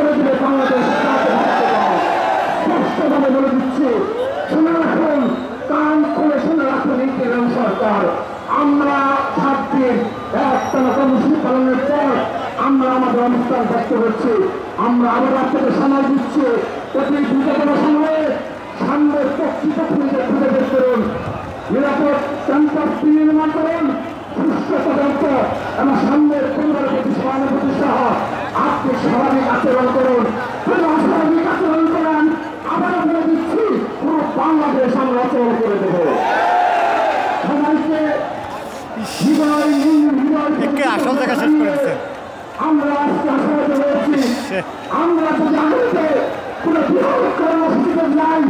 করে দেবে বাংলাদেশ স্পষ্টভাবে বলে দিচ্ছে। শুনে রাখুন, কান খুলে শুনে রাখুন ইন্টারিম সরকার। আমরা 7 দিন একটানা কর্মসূচি পালনের পর আমরা আমাদের অনুষ্ঠান ব্যক্ত করছি। আমরা আবার আপনাদের সময় দিচ্ছি, প্রতি বিগত সময়ে সামনের পক্ষীপক্ষীদের খুঁজে বের করুন, নিরাপদ ক্যাম্পাস নির্মাণ করুন, সুস্থ তদন্ত এবং সামনের পরিবারের প্রতি সহানুভূতি সহ আপনি স্বাভাবিক আচরণ করুন। কোনো অস্বাভাবিক আচরণ করেন, আবারও বলে দিচ্ছি, পুরো বাংলাদেশ আমরা অচল করে দেব। সবাইকে আসল জায়গা শেষ করেছে। আমরা আজকে আশাবাদী হয়েছি, আমরা যদি আগামীতে কোনো বৃহৎ কর্মসূচিতে যাই,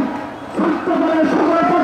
ছাত্র দলের সকল